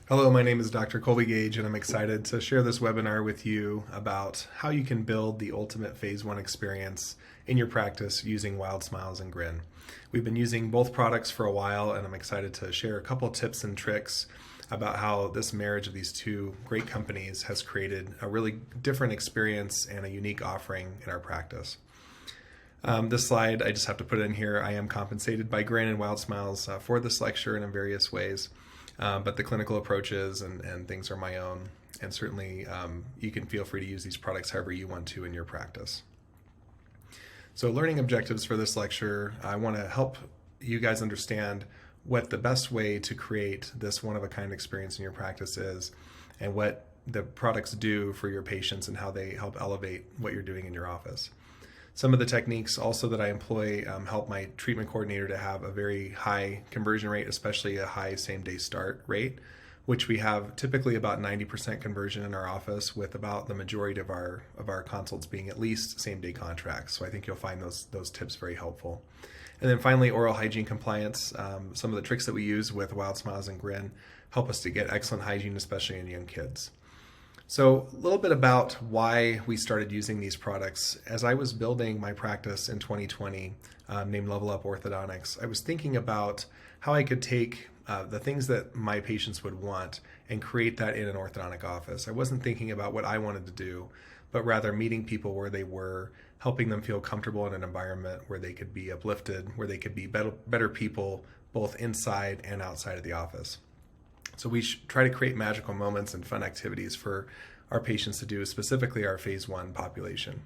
Hello, my name is Dr. Colby Gage, and I'm excited to share this webinar with you about how you can build the ultimate phase one experience in your practice using WildSmiles and Grin. We've been using both products for a while, and I'm excited to share a couple tips and tricks about how this marriage of these two great companies has created a really different experience and a unique offering in our practice. This slide, I just have to put it in here. I am compensated by Grin and WildSmiles for this lecture and in various ways. But the clinical approaches and things are my own. And certainly you can feel free to use these products however you want to in your practice. So learning objectives for this lecture, I want to help you guys understand what the best way to create this one-of-a-kind experience in your practice is and what the products do for your patients and how they help elevate what you're doing in your office. Some of the techniques also that I employ help my treatment coordinator to have a very high conversion rate, especially a high same-day start rate, which we have typically about 90% conversion in our office, with about the majority of our consults being at least same-day contracts. So I think you'll find those tips very helpful. And then finally, oral hygiene compliance. Some of the tricks that we use with WildSmiles and Grin help us to get excellent hygiene, especially in young kids. So a little bit about why we started using these products. As I was building my practice in 2020, named Level Up Orthodontics, I was thinking about how I could take the things that my patients would want and create that in an orthodontic office. I wasn't thinking about what I wanted to do, but rather meeting people where they were, helping them feel comfortable in an environment where they could be uplifted, where they could be better people both inside and outside of the office. So we try to create magical moments and fun activities for our patients to do, specifically our phase one population.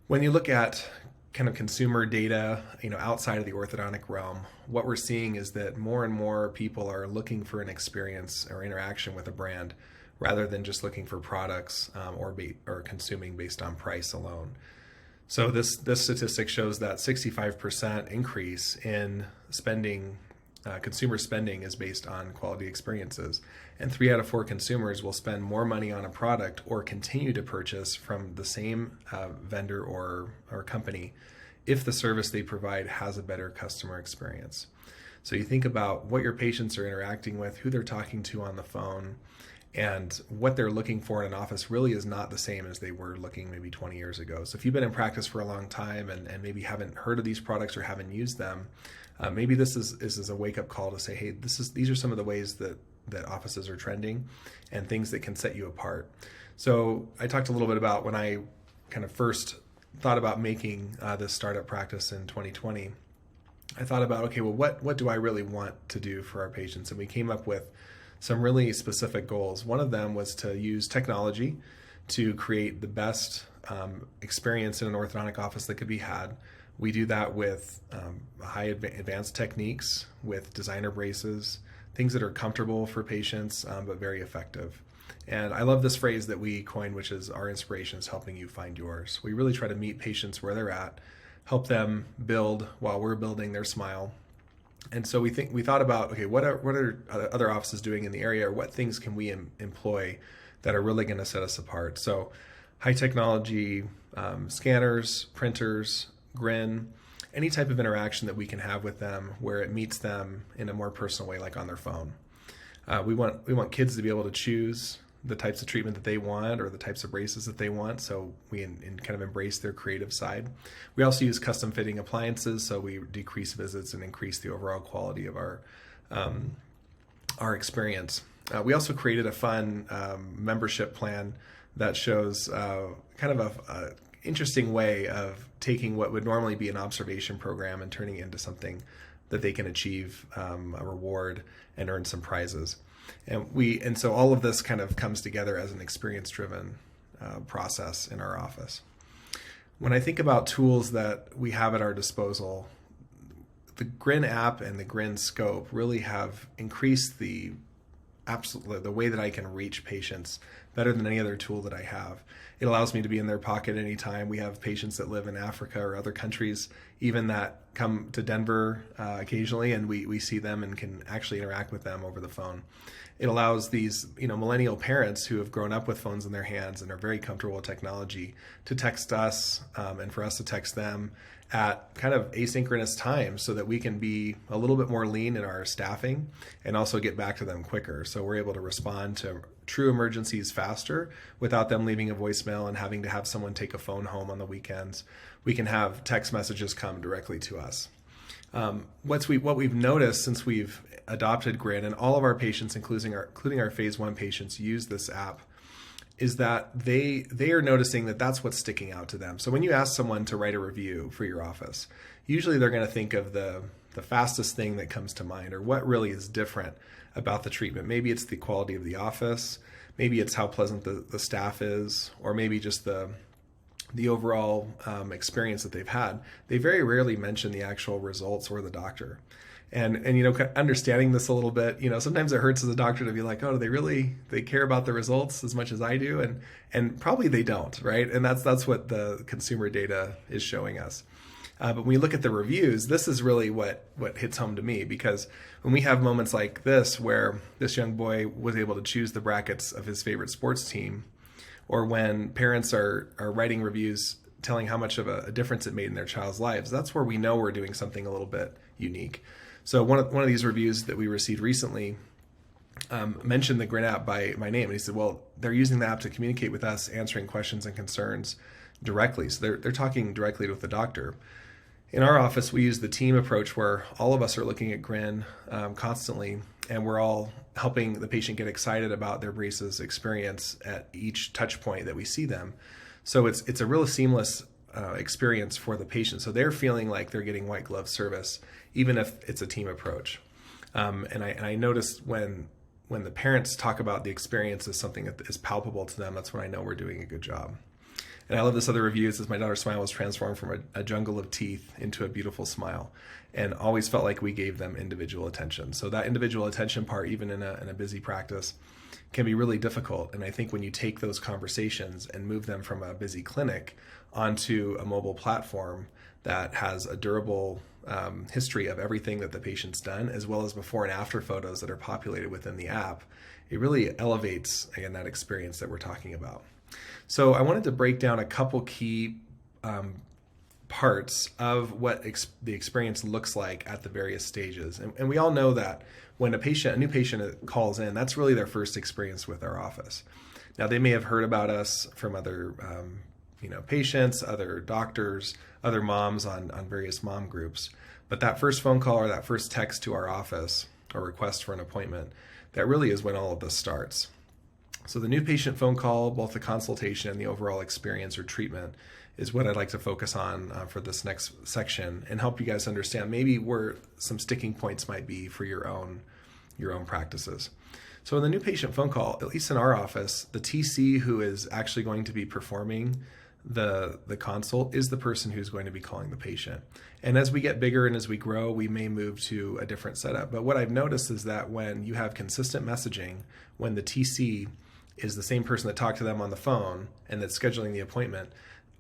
When you look at kind of consumer data, outside of the orthodontic realm, what we're seeing is that more and more people are looking for an experience or interaction with a brand rather than just looking for products or consuming based on price alone. So this statistic shows that 65% increase in spending. Consumer spending is based on quality experiences, and 3 out of 4 consumers will spend more money on a product or continue to purchase from the same vendor or company if the service they provide has a better customer experience. So you think about what your patients are interacting with, who they're talking to on the phone, and what they're looking for in an office really is not the same as they were looking maybe 20 years ago. So if you've been in practice for a long time and maybe haven't heard of these products or haven't used them, maybe this is a wake-up call to say, hey, these are some of the ways that offices are trending and things that can set you apart. So I talked a little bit about when I kind of first thought about making this startup practice in 2020. I thought about, okay, well, what do I really want to do for our patients? And we came up with some really specific goals. One of them was to use technology to create the best experience in an orthodontic office that could be had. We do that with high advanced techniques, with designer braces, things that are comfortable for patients, but very effective. And I love this phrase that we coined, which is our inspiration is helping you find yours. We really try to meet patients where they're at, help them build while we're building their smile. And so we thought about, okay, what are other offices doing in the area, or what things can we employ that are really going to set us apart? So high technology scanners, printers, Grin, any type of interaction that we can have with them where it meets them in a more personal way, like on their phone. We want kids to be able to choose the types of treatment that they want or the types of braces that they want, so we kind of embrace their creative side. We also use custom fitting appliances, so we decrease visits and increase the overall quality of our experience. We also created a fun membership plan that shows kind of a interesting way of taking what would normally be an observation program and turning it into something that they can achieve a reward and earn some prizes. And so all of this kind of comes together as an experience-driven process in our office. When I think about tools that we have at our disposal, the Grin app and the Grin scope really have increased the way that I can reach patients better than any other tool that I have. It allows me to be in their pocket anytime. We have patients that live in Africa or other countries even that come to Denver occasionally, and we see them and can actually interact with them over the phone. It allows these millennial parents who have grown up with phones in their hands and are very comfortable with technology to text us and for us to text them at kind of asynchronous times so that we can be a little bit more lean in our staffing and also get back to them quicker. So we're able to respond to true emergencies faster without them leaving a voicemail and having to have someone take a phone home on the weekends. We can have text messages come directly to us. What we've noticed since we've adopted Grin, and all of our patients, including our phase 1 patients, use this app, is that they are noticing that that's what's sticking out to them. So when you ask someone to write a review for your office, usually they're going to think of the fastest thing that comes to mind, or what really is different about the treatment. Maybe it's the quality of the office, maybe it's how pleasant the staff is, or maybe just the overall experience that they've had. They very rarely mention the actual results or the doctor. And understanding this a little bit, sometimes it hurts as a doctor to be like, oh, do they care about the results as much as I do? And probably they don't, right? And that's what the consumer data is showing us. But when we look at the reviews, this is really what hits home to me, because when we have moments like this, where this young boy was able to choose the brackets of his favorite sports team, or when parents are writing reviews telling how much of a difference it made in their child's lives, that's where we know we're doing something a little bit unique. So one of these reviews that we received recently mentioned the Grin app by name, and he said, well, they're using the app to communicate with us, answering questions and concerns directly. So they're talking directly with the doctor. In our office, we use the team approach, where all of us are looking at Grin constantly, and we're all helping the patient get excited about their braces experience at each touch point that we see them. So it's a real seamless experience for the patient. So they're feeling like they're getting white glove service, even if it's a team approach. And I noticed when the parents talk about the experience as something that is palpable to them, that's when I know we're doing a good job. And I love this other review. It says, my daughter's smile was transformed from a jungle of teeth into a beautiful smile, and always felt like we gave them individual attention. So that individual attention part, even in a busy practice, can be really difficult. And I think when you take those conversations and move them from a busy clinic onto a mobile platform that has a durable history of everything that the patient's done, as well as before and after photos that are populated within the app, it really elevates, again, that experience that we're talking about. So I wanted to break down a couple key parts of what the experience looks like at the various stages. And we all know that when a new patient calls in, that's really their first experience with our office. Now, they may have heard about us from other patients, other doctors, other moms on various mom groups. But that first phone call or that first text to our office or request for an appointment, that really is when all of this starts. So the new patient phone call, both the consultation and the overall experience or treatment, is what I'd like to focus on for this next section, and help you guys understand maybe where some sticking points might be for your own practices. So in the new patient phone call, at least in our office, the TC who is actually going to be performing the consult is the person who's going to be calling the patient. And as we get bigger and as we grow, we may move to a different setup. But what I've noticed is that when you have consistent messaging, when the TC is the same person that talked to them on the phone and that's scheduling the appointment,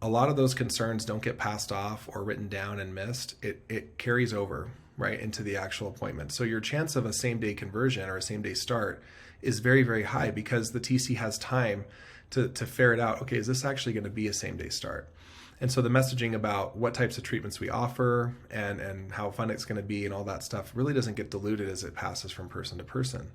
a lot of those concerns don't get passed off or written down and missed. It carries over right into the actual appointment. So your chance of a same-day conversion or a same-day start is very, very high, because the TC has time to ferret out, okay, is this actually going to be a same-day start? And so the messaging about what types of treatments we offer and how fun it's going to be and all that stuff really doesn't get diluted as it passes from person to person.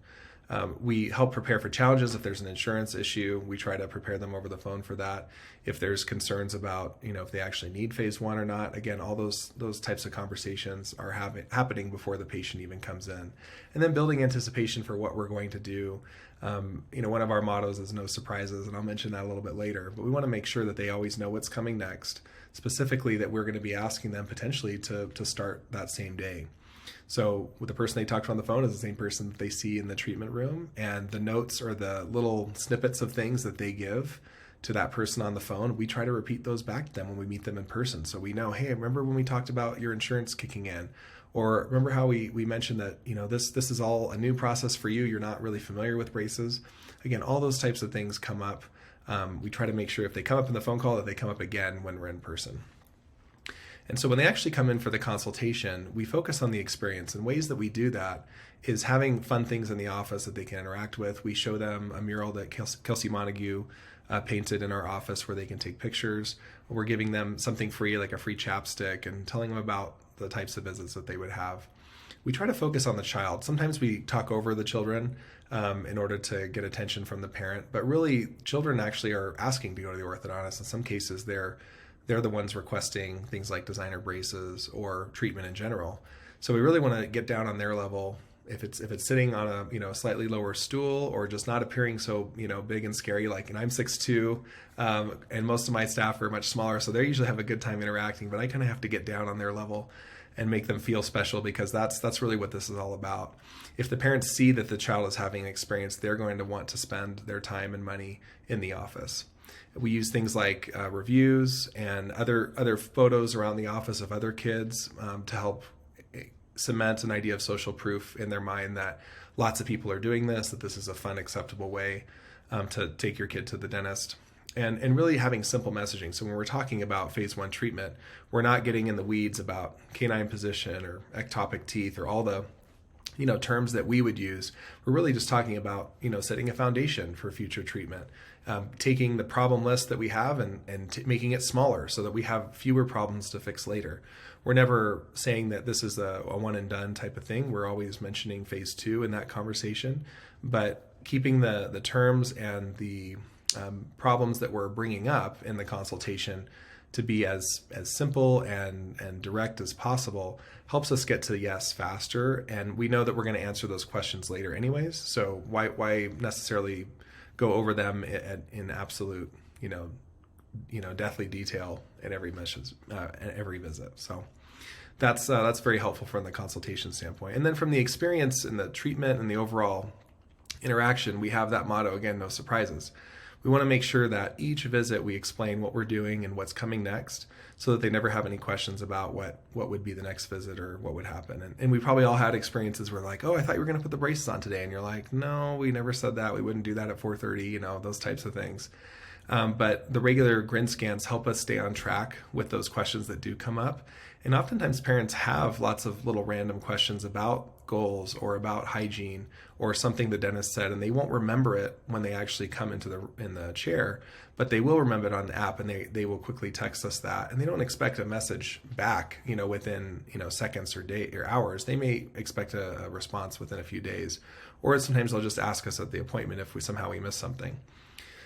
We help prepare for challenges. If there's an insurance issue, we try to prepare them over the phone for that. If there's concerns about, if they actually need phase 1 or not, again, all those types of conversations are happening before the patient even comes in. And then building anticipation for what we're going to do. One of our mottos is no surprises, and I'll mention that a little bit later, but we want to make sure that they always know what's coming next, specifically that we're going to be asking them potentially to start that same day. So with the person they talked to on the phone is the same person that they see in the treatment room, and the notes or the little snippets of things that they give to that person on the phone, we try to repeat those back to them when we meet them in person. So we know, hey, remember when we talked about your insurance kicking in? Or remember how we mentioned that, this is all a new process for you. You're not really familiar with braces. Again, all those types of things come up. We try to make sure if they come up in the phone call that they come up again when we're in person. And so when they actually come in for the consultation, we focus on the experience, and ways that we do that is having fun things in the office that they can interact with. We show them a mural that Kelsey Montague painted in our office where they can take pictures. We're giving them something free, like a free chapstick, and telling them about the types of visits that they would have. We try to focus on the child. Sometimes we talk over the children in order to get attention from the parent, but really children actually are asking to go to the orthodontist. In some cases, they're the ones requesting things like designer braces or treatment in general. So we really want to get down on their level. If it's sitting on a slightly lower stool, or just not appearing so big and scary, like, and I'm 6'2", and most of my staff are much smaller, so they usually have a good time interacting. But I kind of have to get down on their level and make them feel special, because that's really what this is all about. If the parents see that the child is having an experience, they're going to want to spend their time and money in the office. We use things like reviews and other photos around the office of other kids to help cement an idea of social proof in their mind that lots of people are doing this, that this is a fun, acceptable way to take your kid to the dentist. And really having simple messaging. So when we're talking about phase 1 treatment, we're not getting in the weeds about canine position or ectopic teeth or all the terms that we would use. We're really just talking about setting a foundation for future treatment, taking the problem list that we have and making it smaller so that we have fewer problems to fix later. We're never saying that this is a one and done type of thing. We're always mentioning phase 2 in that conversation, but keeping the terms and the problems that we're bringing up in the consultation to be as simple and direct as possible helps us get to yes faster. And we know that we're going to answer those questions later anyways. So why necessarily go over them in absolute, deathly detail at every visit. So that's very helpful from the consultation standpoint. And then from the experience and the treatment and the overall interaction, we have that motto again: no surprises. We want to make sure that each visit we explain what we're doing and what's coming next, so that they never have any questions about what would be the next visit or what would happen. And we probably all had experiences where like, oh, I thought you were going to put the braces on today. And you're like, no, we never said that. We wouldn't do that at 4:30, those types of things. But the regular Grin scans help us stay on track with those questions that do come up. And oftentimes parents have lots of little random questions about goals or about hygiene or something the dentist said, and they won't remember it when they actually come in the chair, but they will remember it on the app, and they will quickly text us that. And they don't expect a message back, within, seconds or hours. They may expect a response within a few days, or sometimes they'll just ask us at the appointment if we somehow miss something.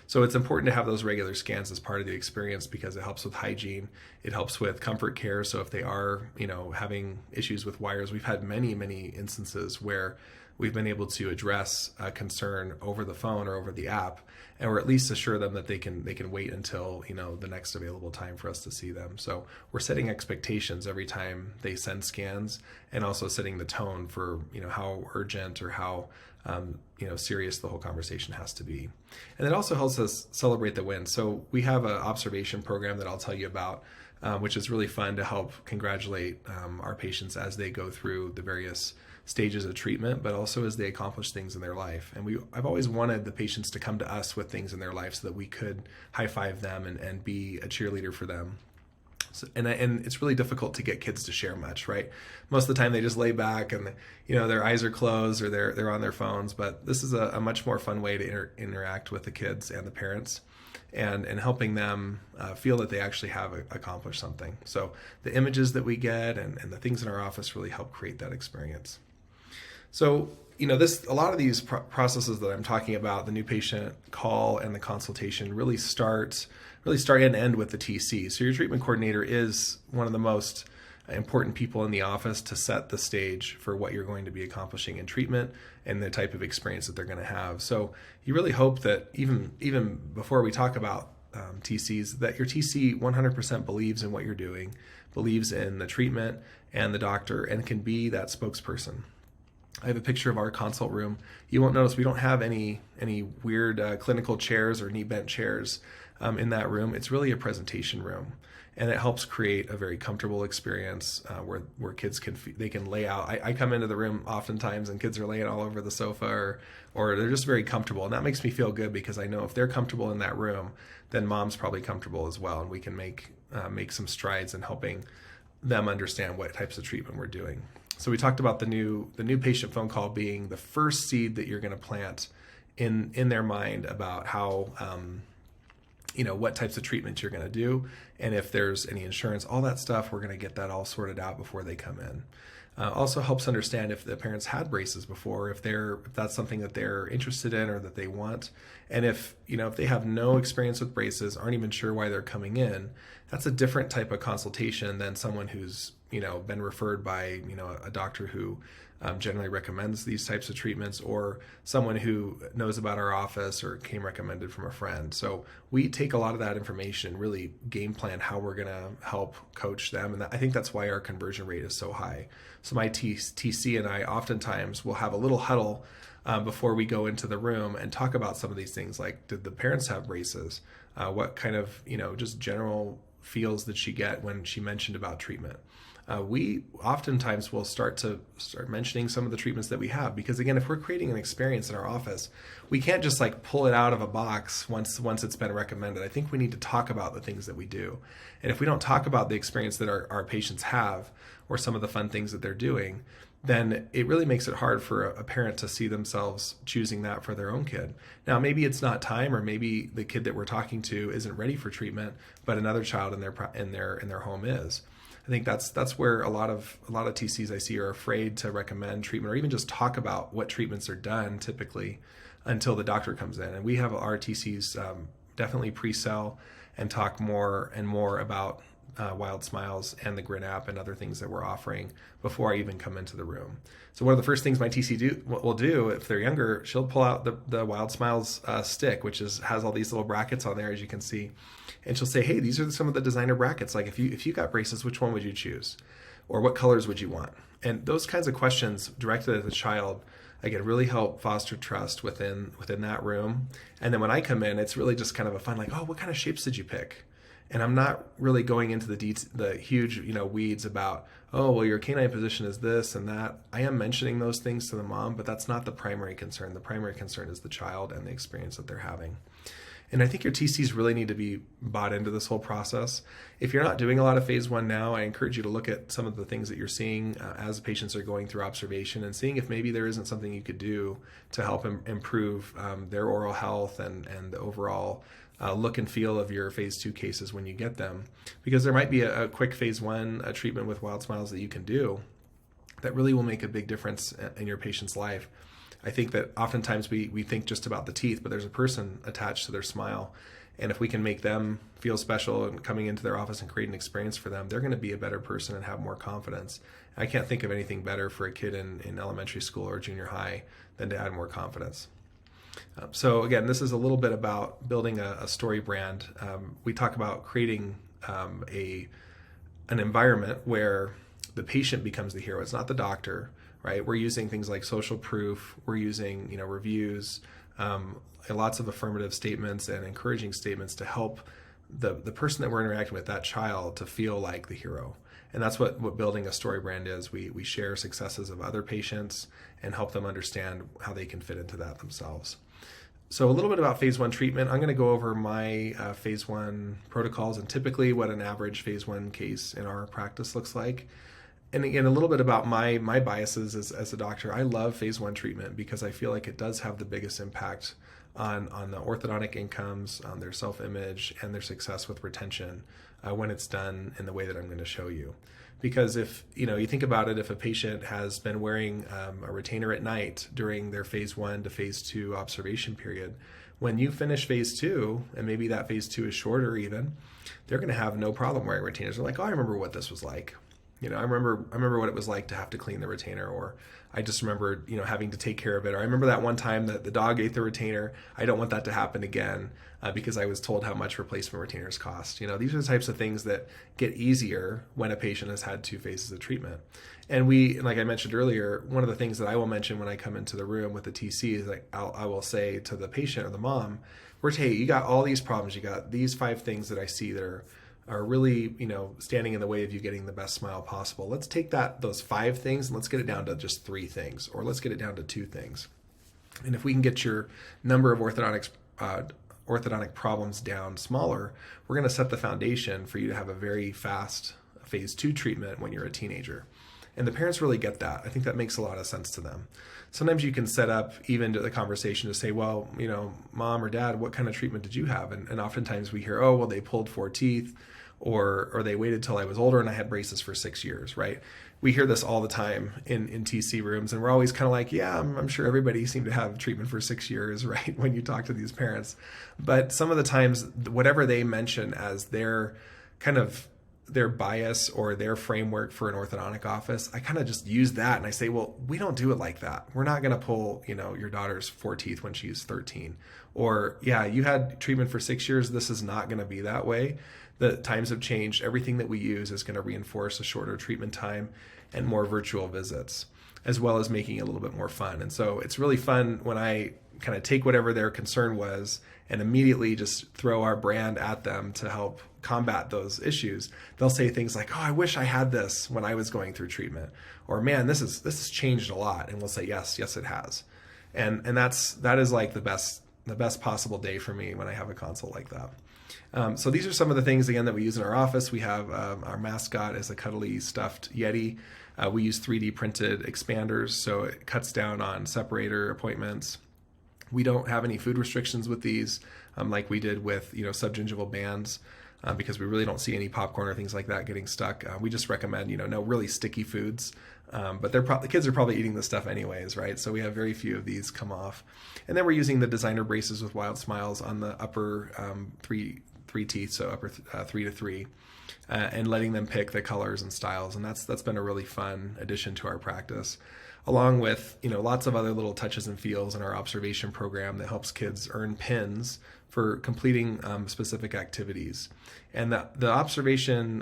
So it's important to have those regular scans as part of the experience, because it helps with hygiene. It helps with comfort care. So if they are, having issues with wires, we've had many, many instances where we've been able to address a concern over the phone or over the app, or at least assure them that they can wait until, the next available time for us to see them. So we're setting expectations every time they send scans, and also setting the tone for, how urgent or how serious the whole conversation has to be. And it also helps us celebrate the wins. So we have an observation program that I'll tell you about, which is really fun to help congratulate our patients as they go through the various stages of treatment, but also as they accomplish things in their life. And I've always wanted the patients to come to us with things in their life so that we could high five them and be a cheerleader for them. So, and it's really difficult to get kids to share much, right? Most of the time they just lay back and their eyes are closed or they're on their phones. But this is a much more fun way to interact with the kids and the parents, and helping them feel that they actually have accomplished something. So the images that we get and the things in our office really help create that experience. So a lot of these processes that I'm talking about, the new patient call and the consultation, really start and end with the TC. So your treatment coordinator is one of the most important people in the office to set the stage for what you're going to be accomplishing in treatment and the type of experience that they're going to have. So you really hope that even before we talk about TCs, that your TC 100% believes in what you're doing, believes in the treatment and the doctor, and can be that spokesperson. I have a picture of our consult room. You won't notice we don't have any weird clinical chairs or knee bent chairs in that room. It's really a presentation room, and it helps create a very comfortable experience where kids can lay out. I come into the room oftentimes and kids are laying all over the sofa or they're just very comfortable, and that makes me feel good, because I know if they're comfortable in that room, then mom's probably comfortable as well, and we can make some strides in helping them understand what types of treatment we're doing. So we talked about the new patient phone call being the first seed that you're going to plant in their mind about how what types of treatments you're going to do, and if there's any insurance, all that stuff, we're going to get that all sorted out before they come in. Also helps understand if the parents had braces before, if that's something that they're interested in or that they want. And if they have no experience with braces, aren't even sure why they're coming in, that's a different type of consultation than someone who's been referred by a doctor who generally recommends these types of treatments, or someone who knows about our office or came recommended from a friend. So we take a lot of that information, really game plan how we're going to help coach them. And I think that's why our conversion rate is so high. So my TC and I oftentimes will have a little huddle before we go into the room and talk about some of these things, like, did the parents have braces? What kind of, just general feels did she get when she mentioned about treatment? We oftentimes will start mentioning some of the treatments that we have, because again, if we're creating an experience in our office, we can't just like pull it out of a box once it's been recommended. I think we need to talk about the things that we do. And if we don't talk about the experience that our patients have, or some of the fun things that they're doing, then it really makes it hard for a parent to see themselves choosing that for their own kid. Now, maybe it's not time, or maybe the kid that we're talking to isn't ready for treatment, but another child in their home is. I think that's where a lot of TCs I see are afraid to recommend treatment, or even just talk about what treatments are done typically until the doctor comes in. And we have our TCs definitely pre-sell and talk more and more about WildSmiles and the Grin app and other things that we're offering before I even come into the room. So one of the first things my TC will do, if they're younger, she'll pull out the WildSmiles stick, which has all these little brackets on there, as you can see, and she'll say, "Hey, these are some of the designer brackets. Like, if you got braces, which one would you choose, or what colors would you want?" And those kinds of questions directed at the child, again, really help foster trust within that room. And then when I come in, it's really just kind of a fun, like, "Oh, what kind of shapes did you pick?" And I'm not really going into the huge weeds about, "Oh, well, your canine position is this and that." I am mentioning those things to the mom, but that's not the primary concern. The primary concern is the child and the experience that they're having. And I think your TCs really need to be bought into this whole process. If you're not doing a lot of phase one now, I encourage you to look at some of the things that you're seeing as patients are going through observation, and seeing if maybe there isn't something you could do to help improve their oral health and the overall look and feel of your phase two cases when you get them. Because there might be a quick phase one treatment with WildSmiles that you can do that really will make a big difference in your patient's life. I think that oftentimes we think just about the teeth, but there's a person attached to their smile. And if we can make them feel special and coming into their office and create an experience for them, they're going to be a better person and have more confidence. I can't think of anything better for a kid in elementary school or junior high than to add more confidence. So again, this is a little bit about building a story brand. We talk about creating an environment where the patient becomes the hero. It's not the doctor, right? We're using things like social proof. We're using reviews, lots of affirmative statements and encouraging statements to help the person that we're interacting with, that child, to feel like the hero. And that's what building a story brand is. We share successes of other patients and help them understand how they can fit into that themselves. So a little bit about phase one treatment. I'm going to go over my phase one protocols and typically what an average phase one case in our practice looks like. And again, a little bit about my biases as a doctor. I love phase one treatment because I feel like it does have the biggest impact on the orthodontic incomes, on their self-image, and their success with retention when it's done in the way that I'm going to show you. Because if you think about it, if a patient has been wearing a retainer at night during their phase one to phase two observation period, when you finish phase two, and maybe that phase two is shorter even, they're going to have no problem wearing retainers. They're like, "Oh, I remember what this was like. I remember what it was like to have to clean the retainer," or "I just remember, having to take care of it," or "I remember that one time that the dog ate the retainer. I don't want that to happen again because I was told how much replacement retainers cost." These are the types of things that get easier when a patient has had two phases of treatment. And like I mentioned earlier, one of the things that I will mention when I come into the room with the TC is like I will say to the patient or the mom, "Hey, you got all these problems. You got these 5 things that I see that are really, standing in the way of you getting the best smile possible. Let's take those 5 things and let's get it down to just 3 things, or let's get it down to 2 things. And if we can get your number of orthodontic problems down smaller, we're going to set the foundation for you to have a very fast phase 2 treatment when you're a teenager. And the parents really get that. I think that makes a lot of sense to them. Sometimes you can set up even to the conversation to say, well, mom or dad, what kind of treatment did you have? And oftentimes we hear, oh, well, they pulled 4 teeth, or they waited till I was older and I had braces for 6 years, right? We hear this all the time in TC rooms, and we're always kind of like, yeah, I'm sure everybody seemed to have treatment for 6 years, right? When you talk to these parents. But some of the times, whatever they mention as their kind of their bias or their framework for an orthodontic office, I kind of just use that and I say, well, we don't do it like that. We're not going to pull, your daughter's 4 teeth when she's 13. Or, yeah, you had treatment for 6 years. This is not going to be that way. The times have changed. Everything that we use is going to reinforce a shorter treatment time and more virtual visits, as well as making it a little bit more fun. And so it's really fun when I kind of take whatever their concern was and immediately just throw our brand at them to help combat those issues. They'll say things like, oh, I wish I had this when I was going through treatment. Or, man, this has changed a lot. And we'll say, yes, it has. And that is like the best possible day for me when I have a consult like that. So these are some of the things, again, that we use in our office. We have our mascot is a cuddly stuffed Yeti. We use 3D printed expanders, so it cuts down on separator appointments. We don't have any food restrictions with these, like we did with subgingival bands, because we really don't see any popcorn or things like that getting stuck. We just recommend no really sticky foods, but the kids are probably eating this stuff anyways, right? So we have very few of these come off. And then we're using the designer braces with WildSmiles on the upper three teeth, so upper 3 to 3. And letting them pick the colors and styles. And that's been a really fun addition to our practice, along with lots of other little touches and feels in our observation program that helps kids earn pins for completing specific activities. And the observation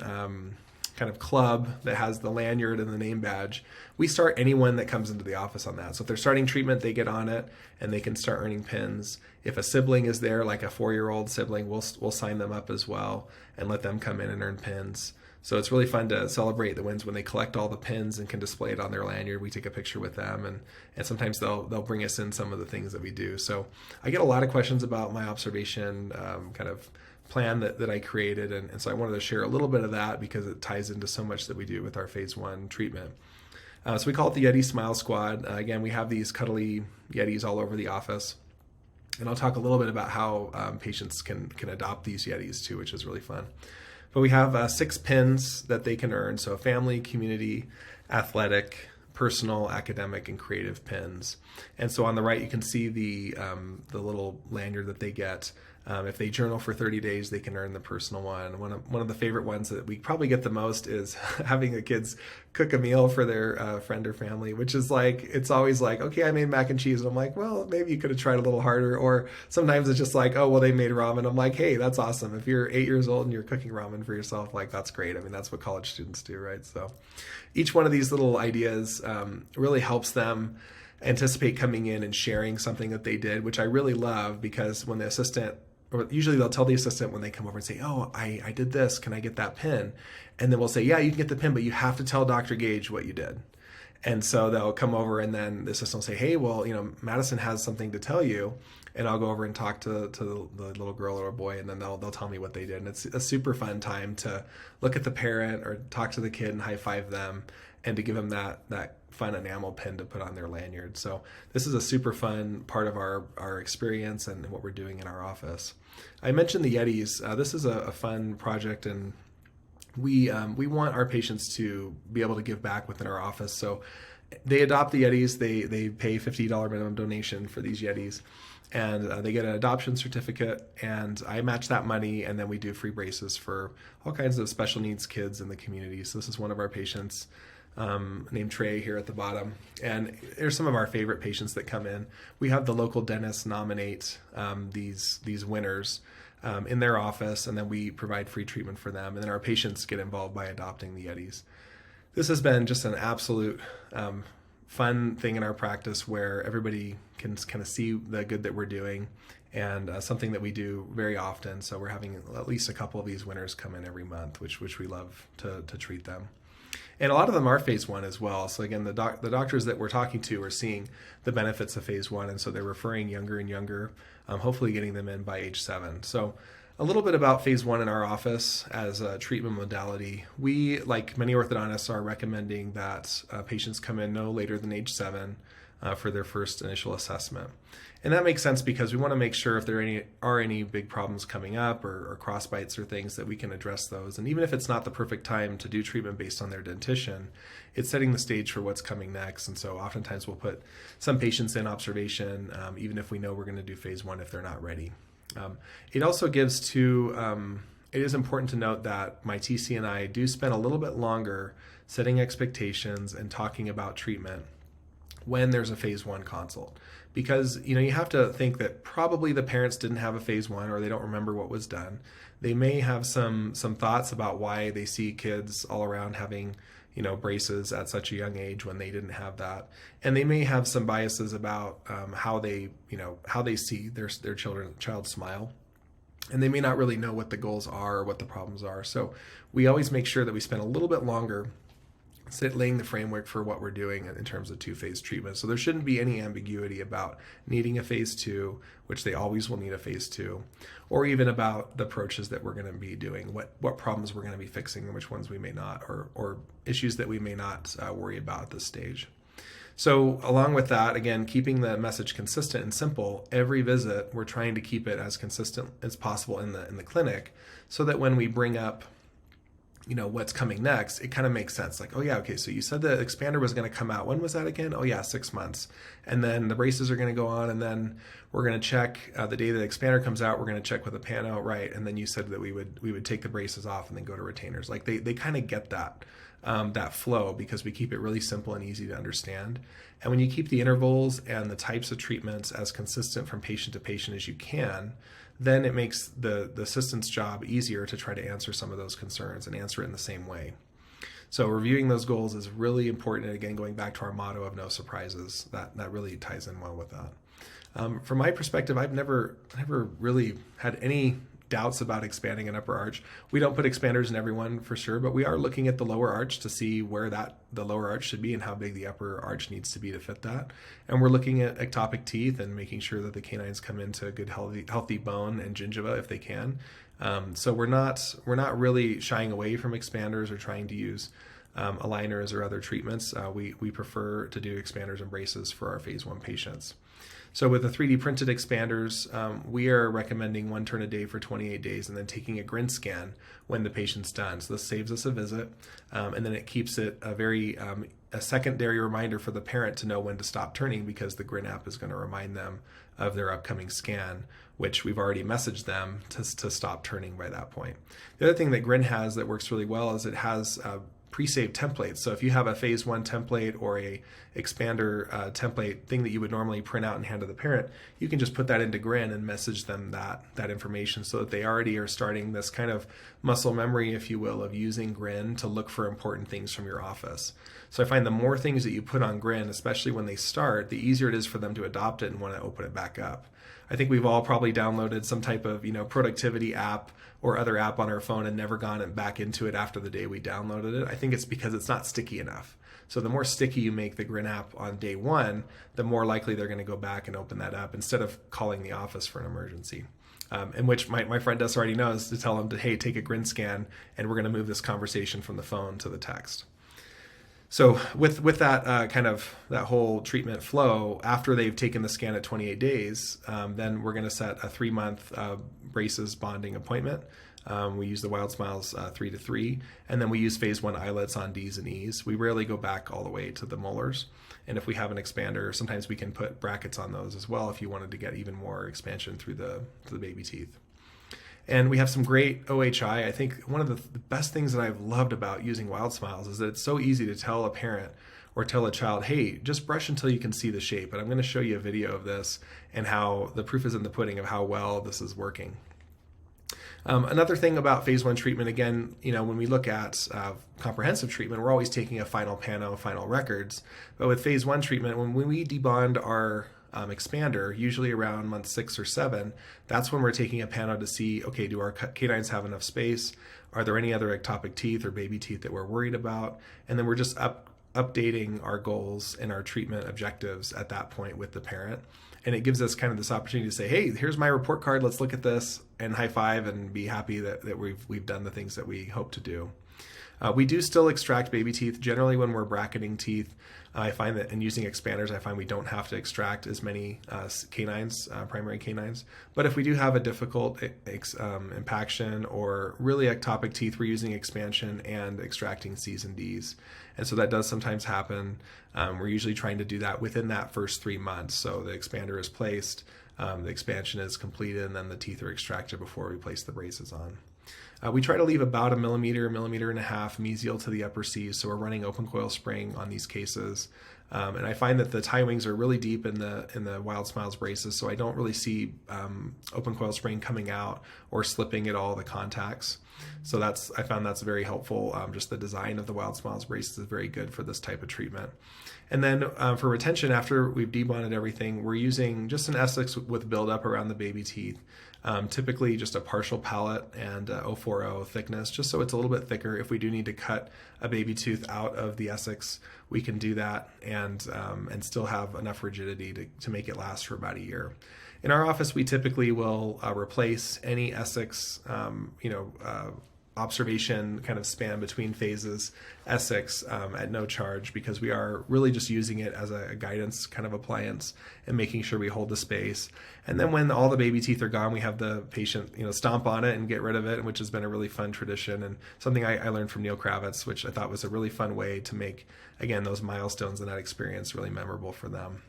kind of club that has the lanyard and the name badge, we start anyone that comes into the office on that. So if they're starting treatment, they get on it and they can start earning pins. If a sibling is there, like a 4-year-old sibling, we'll sign them up as well and let them come in and earn pins. So it's really fun to celebrate the wins when they collect all the pins and can display it on their lanyard. We take a picture with them, and sometimes they'll bring us in some of the things that we do. So I get a lot of questions about my observation kind of plan that I created, and so I wanted to share a little bit of that because it ties into so much that we do with our phase 1 treatment. So we call it the Yeti Smile Squad. Again, we have these cuddly Yetis all over the office. And I'll talk a little bit about how patients can adopt these Yetis too, which is really fun. But we have 6 pins that they can earn. So family, community, athletic, personal, academic, and creative pins. And so on the right, you can see the little lanyard that they get. If they journal for 30 days, they can earn the personal one. One of the favorite ones that we probably get the most is having the kids cook a meal for their friend or family, which is like, it's always like, okay, I made mac and cheese. And I'm like, well, maybe you could have tried a little harder. Or sometimes it's just like, oh, well, they made ramen. I'm like, hey, that's awesome. If you're 8 years old and you're cooking ramen for yourself, like, that's great. I mean, that's what college students do, right? So each one of these little ideas really helps them anticipate coming in and sharing something that they did, which I really love, because when the assistant, or usually they'll tell the assistant when they come over and say, oh, I did this, can I get that pin? And then we'll say, yeah, you can get the pin, but you have to tell Dr. Gage what you did. And so they'll come over, and then the assistant will say, hey, well, Madison has something to tell you. And I'll go over and talk to the little girl or boy, and then they'll tell me what they did. And it's a super fun time to look at the parent or talk to the kid and high five them, and to give them that fun enamel pin to put on their lanyard. So this is a super fun part of our experience and what we're doing in our office. I mentioned the Yetis. This is a fun project, and we want our patients to be able to give back within our office. So they adopt the Yetis. They pay $50 minimum donation for these Yetis, and they get an adoption certificate, and I match that money, and then we do free braces for all kinds of special needs kids in the community. So this is one of our patients, named Trey here at the bottom. And there's some of our favorite patients that come in. We have the local dentist nominate these winners in their office, and then we provide free treatment for them. And then our patients get involved by adopting the Yetis. This has been just an absolute fun thing in our practice, where everybody can kind of see the good that we're doing, and something that we do very often. So we're having at least a couple of these winners come in every month, which we love to treat them. And a lot of them are phase 1 as well. So again, the doctors that we're talking to are seeing the benefits of phase 1, and so they're referring younger and younger, hopefully getting them in by age 7. So A little bit about phase one in our office as a treatment modality. We, like many orthodontists, are recommending that patients come in no later than age 7 for their first initial assessment. And that makes sense because we want to make sure if there are any big problems coming up or cross bites or things that we can address those. And even if it's not the perfect time to do treatment based on their dentition, it's setting the stage for what's coming next. And so oftentimes we'll put some patients in observation, even if we know we're going to do phase one if they're not ready. It also gives it is important to note that my TC and I do spend a little bit longer setting expectations and talking about treatment when there's a phase one consult. Because you have to think that probably the parents didn't have a phase one or they don't remember what was done. They may have some thoughts about why they see kids all around having braces at such a young age when they didn't have that, and they may have some biases about how they see their child smile, and they may not really know what the goals are or what the problems are. So we always make sure that we spend a little bit longer laying the framework for what we're doing in terms of two-phase treatment. So there shouldn't be any ambiguity about needing a phase two, which they always will need a phase two, or even about the approaches that we're going to be doing, what problems we're going to be fixing and which ones we may not, or issues that we may not worry about at this stage. So along with that, again, keeping the message consistent and simple, every visit we're trying to keep it as consistent as possible in the clinic, so that when we bring up what's coming next, it kind of makes sense. Like, oh yeah, okay, so you said the expander was going to come out. When was that again? Oh yeah, 6 months. And then the braces are going to go on, and then we're going to check the day the expander comes out, we're going to check with the pano, right? And then you said that we would take the braces off and then go to retainers. Like they kind of get that flow because we keep it really simple and easy to understand. And when you keep the intervals and the types of treatments as consistent from patient to patient as you can, then it makes the assistant's job easier to try to answer some of those concerns and answer it in the same way. So reviewing those goals is really important. And again, going back to our motto of no surprises, that really ties in well with that. From my perspective, I've never really had any doubts about expanding an upper arch. We don't put expanders in everyone for sure, but we are looking at the lower arch to see where the lower arch should be and how big the upper arch needs to be to fit that. And we're looking at ectopic teeth and making sure that the canines come into a good healthy bone and gingiva if they can. So we're not really shying away from expanders or trying to use aligners or other treatments. We prefer to do expanders and braces for our phase one patients. So with the 3D printed expanders, we are recommending 1 turn a day for 28 days and then taking a Grin scan when the patient's done. So this saves us a visit, and then it keeps it a secondary reminder for the parent to know when to stop turning, because the Grin app is going to remind them of their upcoming scan, which we've already messaged them to stop turning by that point. The other thing that Grin has that works really well is it has pre-saved templates. So if you have a phase one template or a expander template thing that you would normally print out and hand to the parent, you can just put that into Grin and message them that information, so that they already are starting this kind of muscle memory, if you will, of using Grin to look for important things from your office. So I find the more things that you put on Grin, especially when they start, the easier it is for them to adopt it and want to open it back up. I think we've all probably downloaded some type of productivity app or other app on our phone and never gone back into it after the day we downloaded it. I think it's because it's not sticky enough. So the more sticky you make the Grin app on day one, the more likely they're going to go back and open that up instead of calling the office for an emergency. In which my friend Des already knows to tell them to, hey, take a Grin scan, and we're going to move this conversation from the phone to the text. So with that kind of that whole treatment flow, after they've taken the scan at 28 days, then we're going to set a 3-month braces bonding appointment. We use the WildSmiles 3-3, and then we use phase one eyelets on D's and E's. We rarely go back all the way to the molars. And if we have an expander, sometimes we can put brackets on those as well if you wanted to get even more expansion through the baby teeth. And we have some great OHI. I think one of the best things that I've loved about using WildSmiles is that it's so easy to tell a parent or tell a child, hey, just brush until you can see the shape. And I'm going to show you a video of this and how the proof is in the pudding of how well this is working. Another thing about phase one treatment, again, when we look at comprehensive treatment, we're always taking a final pano, final records. But with phase one treatment, when we debond our expander, usually around month 6 or 7, that's when we're taking a pano to see, okay, do our canines have enough space? Are there any other ectopic teeth or baby teeth that we're worried about? And then we're just updating our goals and our treatment objectives at that point with the parent. And it gives us kind of this opportunity to say, hey, here's my report card. Let's look at this and high five and be happy that we've done the things that we hope to do. We do still extract baby teeth. Generally, when we're bracketing teeth, I find that in using expanders, I find we don't have to extract as many canines, primary canines. But if we do have a difficult impaction or really ectopic teeth, we're using expansion and extracting C's and D's. And so that does sometimes happen. We're usually trying to do that within that first 3 months. So the expander is placed, the expansion is completed, and then the teeth are extracted before we place the braces on. We try to leave about a millimeter and a half mesial to the upper C's, so we're running open coil spring on these cases. And I find that the tie wings are really deep in the WildSmiles braces, so I don't really see open coil spring coming out or slipping at all the contacts. So I found that's very helpful. Just the design of the WildSmiles braces is very good for this type of treatment. And then for retention, after we've debonded everything, we're using just an Essex with buildup around the baby teeth. Typically just a partial palate and 040 thickness, just so it's a little bit thicker. If we do need to cut a baby tooth out of the Essex, we can do that and still have enough rigidity to make it last for about a year. In our office, we typically will replace any Essex, observation kind of span between phases Essex at no charge, because we are really just using it as a guidance kind of appliance and making sure we hold the space. And then when all the baby teeth are gone, we have the patient stomp on it and get rid of it, which has been a really fun tradition and something I learned from Neil Kravitz, which I thought was a really fun way to make, again, those milestones and that experience really memorable for them.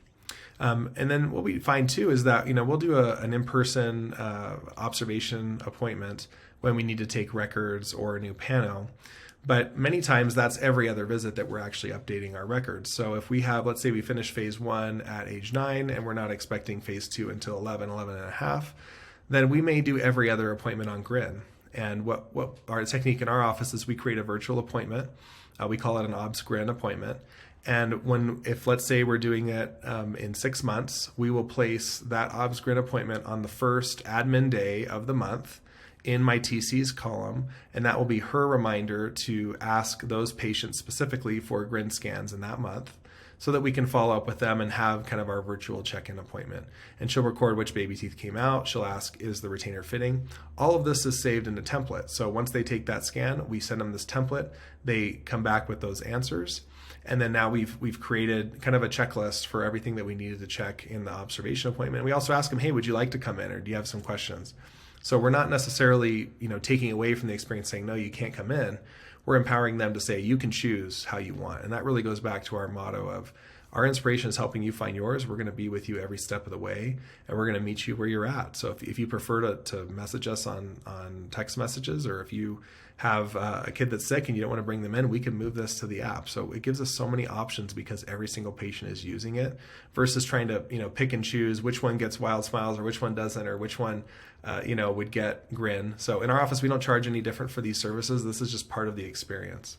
And then what we find too is that we'll do an in-person observation appointment when we need to take records or a new pano. But many times that's every other visit that we're actually updating our records. So if we have, let's say we finish phase 1 at age 9 and we're not expecting phase 2 until 11 and a half, then we may do every other appointment on Grin. And what our technique in our office is we create a virtual appointment. We call it an OBS Grin appointment. And if let's say we're doing it in 6 months, we will place that OBS Grin appointment on the first admin day of the month in my TC's column, and that will be her reminder to ask those patients specifically for Grin scans in that month so that we can follow up with them and have kind of our virtual check-in appointment. And she'll record which baby teeth came out. She'll ask, is the retainer fitting? All of this is saved in a template. So once they take that scan, we send them this template. They come back with those answers. And then now we've created kind of a checklist for everything that we needed to check in the observation appointment. We also ask them, hey, would you like to come in, or do you have some questions? So we're not necessarily, taking away from the experience saying, no, you can't come in. We're empowering them to say, you can choose how you want. And that really goes back to our motto of our inspiration is helping you find yours. We're going to be with you every step of the way, and we're going to meet you where you're at. So if you prefer to message us on text messages, or if you have a kid that's sick and you don't want to bring them in, we can move this to the app. So it gives us so many options because every single patient is using it versus trying to, pick and choose which one gets WildSmiles or which one doesn't, or which one, would get Grin. So in our office, we don't charge any different for these services. This is just part of the experience.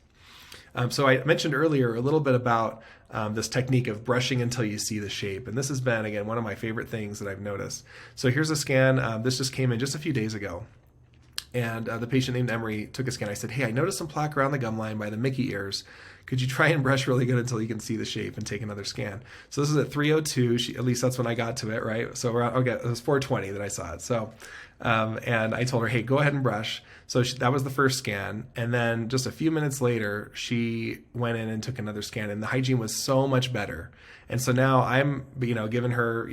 So I mentioned earlier a little bit about this technique of brushing until you see the shape. And this has been, again, one of my favorite things that I've noticed. So here's a scan. This just came in just a few days ago. And the patient named Emery took a scan. I said, hey, I noticed some plaque around the gum line by the Mickey ears. Could you try and brush really good until you can see the shape and take another scan? So this is at 3:02. At least that's when I got to it, right? So it was 4:20 that I saw it. So, and I told her, hey, go ahead and brush. So that was the first scan. And then just a few minutes later, she went in and took another scan, and the hygiene was so much better. And so now I'm, giving her,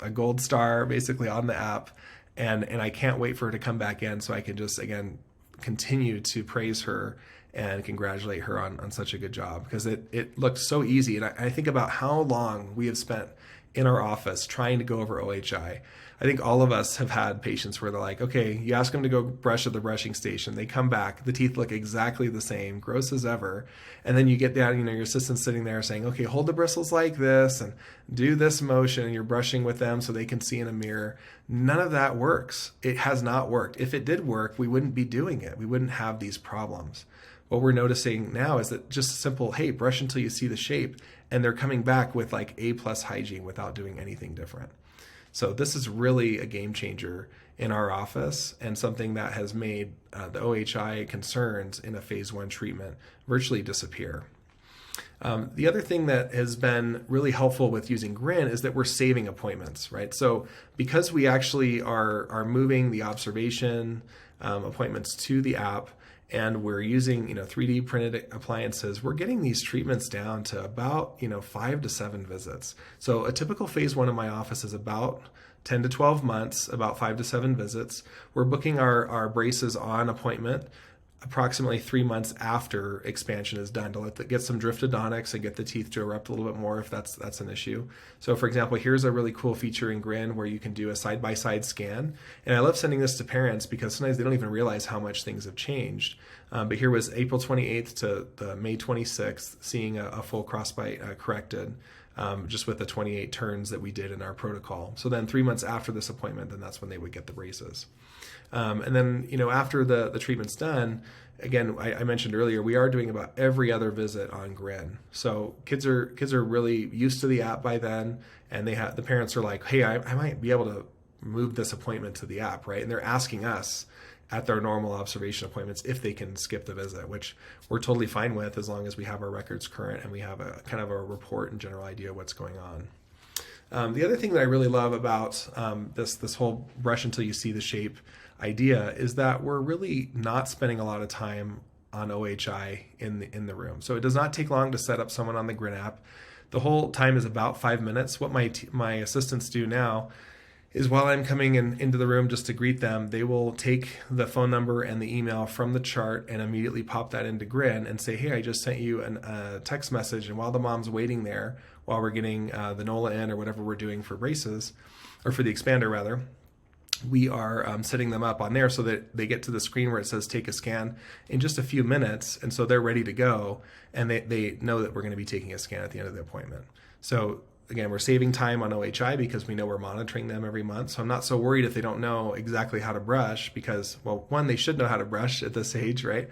a gold star basically on the app. And I can't wait for her to come back in so I can just, again, continue to praise her and congratulate her on such a good job, because it looked so easy. And I think about how long we have spent in our office trying to go over OHI. I think all of us have had patients where they're like, okay, you ask them to go brush at the brushing station. They come back, the teeth look exactly the same, gross as ever. And then you get down, your assistant's sitting there saying, okay, hold the bristles like this and do this motion, and you're brushing with them so they can see in a mirror. None of that works. It has not worked. If it did work, we wouldn't be doing it. We wouldn't have these problems. What we're noticing now is that just simple, hey, brush until you see the shape, and they're coming back with like A+ hygiene without doing anything different. So this is really a game changer in our office, and something that has made the OHI concerns in a phase 1 treatment virtually disappear. The other thing that has been really helpful with using Grin is that we're saving appointments, right? So because we actually are moving the observation appointments to the app, and we're using 3D printed appliances, we're getting these treatments down to about 5 to 7 visits. So a typical phase 1 in my office is about 10 to 12 months, about 5 to 7 visits. We're booking our braces on appointment approximately 3 months after expansion is done to get some driftodontics and get the teeth to erupt a little bit more if that's an issue. So for example, here's a really cool feature in Grin where you can do a side-by-side scan. And I love sending this to parents because sometimes they don't even realize how much things have changed. But here was April 28th to the May 26th, seeing a full crossbite corrected. Just with the 28 turns that we did in our protocol. So then 3 months after this appointment, then that's when they would get the braces. And then, after the treatment's done, again, I mentioned earlier, we are doing about every other visit on Grin. So kids are really used to the app by then, and the parents are like, hey, I might be able to move this appointment to the app, right? And they're asking us at their normal observation appointments if they can skip the visit, which we're totally fine with as long as we have our records current and we have a kind of a report and general idea of what's going on. The other thing that I really love about this whole brush until you see the shape idea is that we're really not spending a lot of time on OHI in the room. So it does not take long to set up someone on the Grin app. The whole time is about 5 minutes. What my assistants do now is while I'm coming into the room just to greet them, they will take the phone number and the email from the chart and immediately pop that into Grin and say, hey, I just sent you a text message. And while the mom's waiting there, while we're getting the NOLA in or whatever we're doing for braces, or for the expander rather, we are setting them up on there so that they get to the screen where it says take a scan in just a few minutes. And so they're ready to go. And they know that we're going to be taking a scan at the end of the appointment. So again, we're saving time on OHI because we know we're monitoring them every month. So I'm not so worried if they don't know exactly how to brush because, well, one, they should know how to brush at this age, right?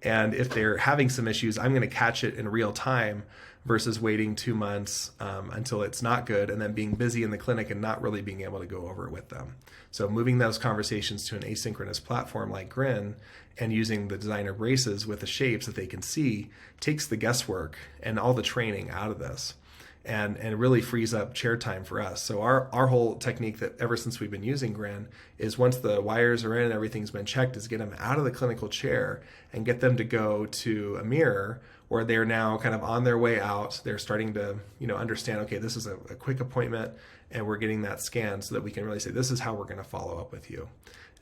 And if they're having some issues, I'm going to catch it in real time versus waiting 2 months until it's not good and then being busy in the clinic and not really being able to go over it with them. So moving those conversations to an asynchronous platform like Grin and using the designer braces with the shapes that they can see takes the guesswork and all the training out of this. And it really frees up chair time for us. So our whole technique that ever since we've been using Grin is once the wires are in and everything's been checked is get them out of the clinical chair and get them to go to a mirror where they're now kind of on their way out. They're starting to understand, okay, this is a quick appointment and we're getting that scan so that we can really say, this is how we're going to follow up with you.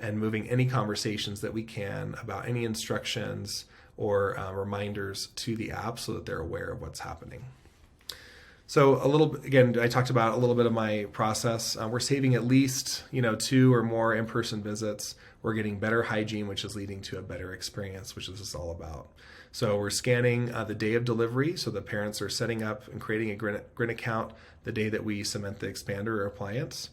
And moving any conversations that we can about any instructions or reminders to the app so that they're aware of what's happening. So again, I talked about a little bit of my process. We're saving at least 2 or more in-person visits. We're getting better hygiene, which is leading to a better experience, which is this all about. So we're scanning the day of delivery. So the parents are setting up and creating a Grin account the day that we cement the expander or appliance.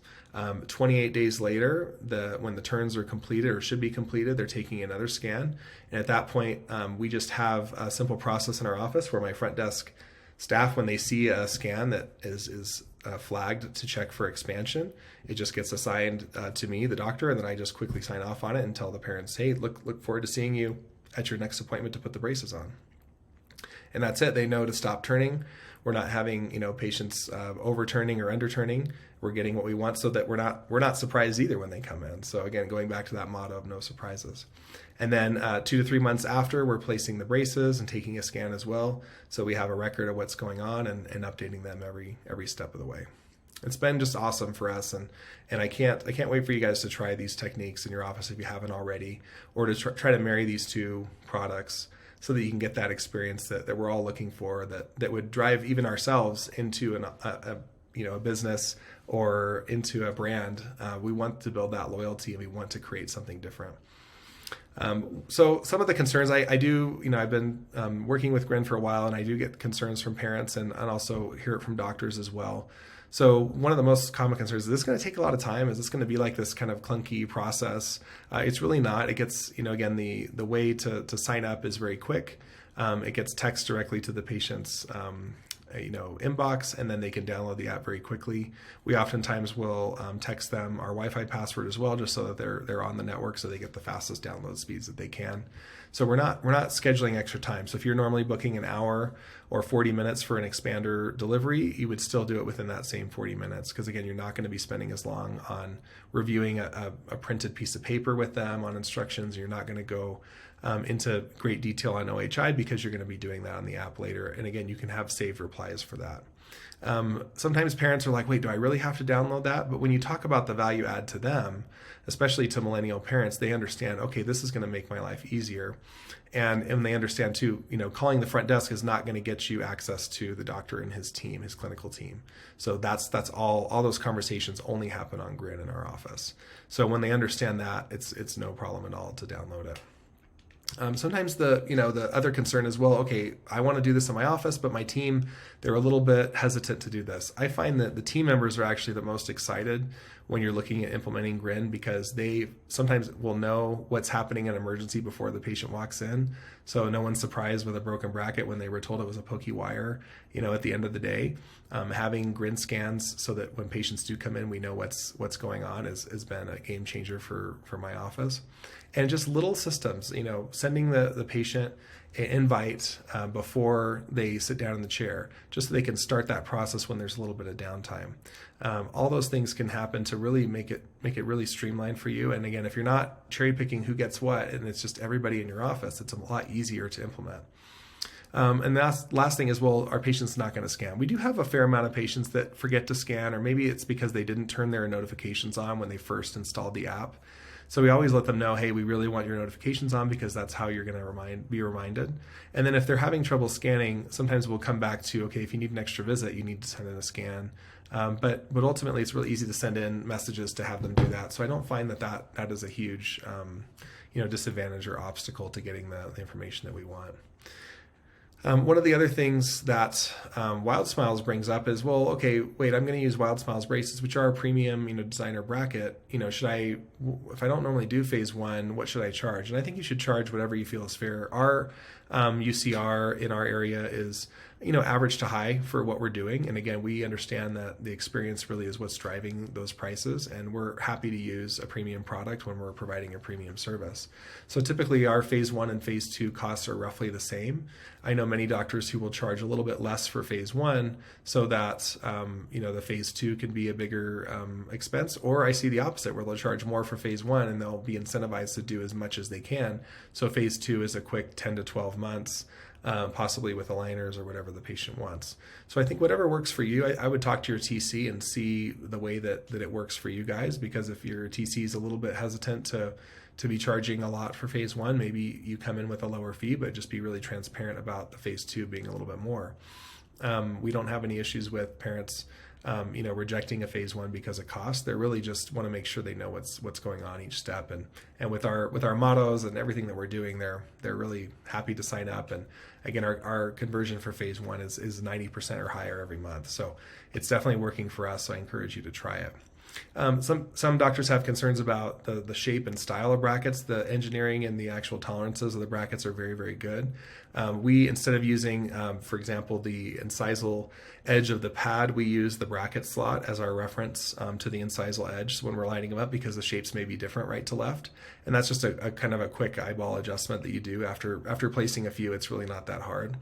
28 days later, when the turns are completed or should be completed, they're taking another scan. And at that point, we just have a simple process in our office where my front desk staff, when they see a scan that is flagged to check for expansion, it just gets assigned to me, the doctor, and then I just quickly sign off on it and tell the parents, hey, look forward to seeing you at your next appointment to put the braces on. And that's it. They know to stop turning. We're not having patients overturning or underturning. We're getting what we want so that we're not surprised either when they come in. So again, going back to that motto of no surprises. And then 2 to 3 months after, we're placing the braces and taking a scan as well. So we have a record of what's going on and updating them every step of the way. It's been just awesome for us, and I can't wait for you guys to try these techniques in your office if you haven't already, or to try to marry these two products so that you can get that experience that we're all looking for, that would drive even ourselves into a business or into a brand. We want to build that loyalty and we want to create something different. So some of the concerns I do, I've been working with Grin for a while, and I do get concerns from parents and also hear it from doctors as well. So one of the most common concerns, is this going to take a lot of time? Is this going to be like this kind of clunky process? It's really not. It gets, again, the way to sign up is very quick. It gets text directly to the patient's inbox, and then they can download the app very quickly. We oftentimes will text them our Wi-Fi password as well, just so that they're on the network, so they get the fastest download speeds that they can. So we're not scheduling extra time. So if you're normally booking an hour or 40 minutes for an expander delivery, you would still do it within that same 40 minutes, because again, you're not going to be spending as long on reviewing a printed piece of paper with them on instructions. You're not going to go into great detail on OHI, because you're going to be doing that on the app later. And again, you can have saved replies for that. Sometimes parents are like, wait, do I really have to download that? But when you talk about the value add to them, especially to millennial parents, they understand, okay, this is going to make my life easier. And they understand too, calling the front desk is not going to get you access to the doctor and his team, his clinical team. So that's all those conversations only happen on Grin in our office. So when they understand that, it's no problem at all to download it. Sometimes the other concern is, well, okay, I want to do this in my office, but my team, they're a little bit hesitant to do this. I find that the team members are actually the most excited when you're looking at implementing Grin, because they sometimes will know what's happening in an emergency before the patient walks in. So no one's surprised with a broken bracket when they were told it was a pokey wire, at the end of the day. Having Grin scans so that when patients do come in, we know what's going on has been a game changer for my office. And just little systems, sending the patient an invite before they sit down in the chair, just so they can start that process when there's a little bit of downtime. All those things can happen to really make it really streamlined for you. And again, if you're not cherry picking who gets what, and it's just everybody in your office, it's a lot easier to implement. And the last thing is, well, our patient's not going to scan. We do have a fair amount of patients that forget to scan, or maybe it's because they didn't turn their notifications on when they first installed the app. So we always let them know, hey, we really want your notifications on, because that's how you're going to be reminded. And then if they're having trouble scanning, sometimes we'll come back to, okay, if you need an extra visit, you need to send in a scan. But ultimately, it's really easy to send in messages to have them do that. So I don't find that is a huge disadvantage or obstacle to getting the information that we want. One of the other things that WildSmiles brings up is, well, okay, wait, I'm going to use WildSmiles braces, which are a premium, designer bracket. If I don't normally do phase one, what should I charge? And I think you should charge whatever you feel is fair. Our UCR in our area is, average to high for what we're doing. And again, we understand that the experience really is what's driving those prices, and we're happy to use a premium product when we're providing a premium service. So typically our phase one and phase two costs are roughly the same. I know many doctors who will charge a little bit less for phase one so that, the phase two can be a bigger expense, or I see the opposite, where they'll charge more for phase one and they'll be incentivized to do as much as they can. So phase two is a quick 10 to 12 months. Possibly with aligners or whatever the patient wants. So I think whatever works for you, I would talk to your TC and see the way that it works for you guys, because if your TC is a little bit hesitant to be charging a lot for phase one, maybe you come in with a lower fee, but just be really transparent about the phase two being a little bit more. We don't have any issues with parents rejecting a phase one because of cost. They really just want to make sure they know what's going on each step. And with our mottos and everything that we're doing, they're really happy to sign up. And again, our conversion for phase one is 90% or higher every month. So it's definitely working for us. So I encourage you to try it. Some doctors have concerns about the shape and style of brackets. The engineering and the actual tolerances of the brackets are very, very good. We, instead of using, for example, the incisal edge of the pad, we use the bracket slot as our reference to the incisal edge when we're lining them up, because the shapes may be different right to left. And that's just a kind of a quick eyeball adjustment that you do after placing a few. It's really not that hard.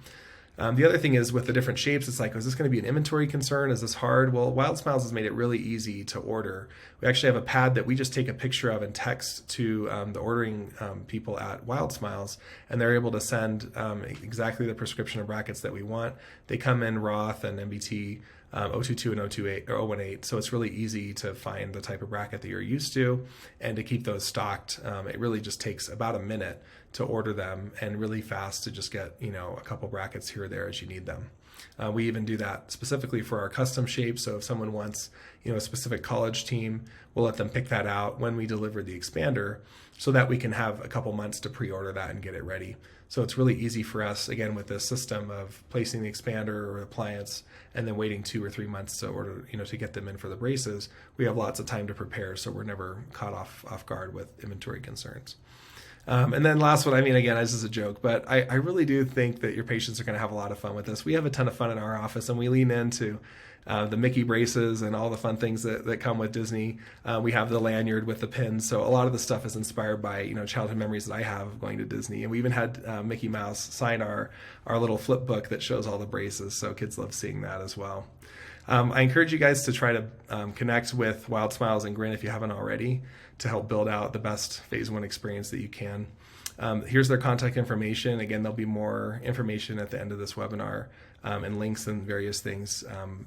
The other thing is, with the different shapes, it's like, is this going to be an inventory concern? Is this hard? Well, WildSmiles has made it really easy to order. We actually have a pad that we just take a picture of and text to the ordering people at WildSmiles, and they're able to send exactly the prescription of brackets that we want. They come in Roth and MBT, 022 and 028 or 018, so it's really easy to find the type of bracket that you're used to, and to keep those stocked. It really just takes about a minute to order them, and really fast to just get a couple brackets here or there as you need them. We even do that specifically for our custom shapes. So if someone wants a specific college team, we'll let them pick that out when we deliver the expander, so that we can have a couple months to pre-order that and get it ready. So it's really easy for us, again, with this system of placing the expander or appliance and then waiting 2 or 3 months to order, to get them in for the braces. We have lots of time to prepare, so we're never caught off guard with inventory concerns. And then last one, I mean, again, this is a joke, but I really do think that your patients are going to have a lot of fun with this. We have a ton of fun in our office, and we lean into the Mickey braces and all the fun things that come with Disney. We have the lanyard with the pins. So a lot of the stuff is inspired by, childhood memories that I have of going to Disney. And we even had Mickey Mouse sign our little flip book that shows all the braces. So kids love seeing that as well. I encourage you guys to try to connect with WildSmiles and Grin if you haven't already, to help build out the best phase one experience that you can. Here's their contact information. Again, there'll be more information at the end of this webinar and links and various things.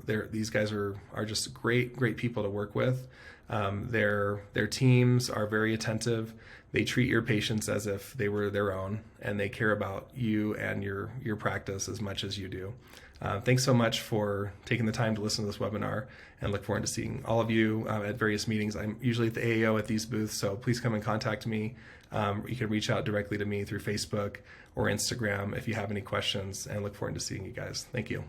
These guys are just great people to work with. Their teams are very attentive. They treat your patients as if they were their own, and they care about you and your practice as much as you do. Thanks so much for taking the time to listen to this webinar, and look forward to seeing all of you at various meetings. I'm usually at the AAO at these booths, so please come and contact me. You can reach out directly to me through Facebook or Instagram if you have any questions, and look forward to seeing you guys. Thank you.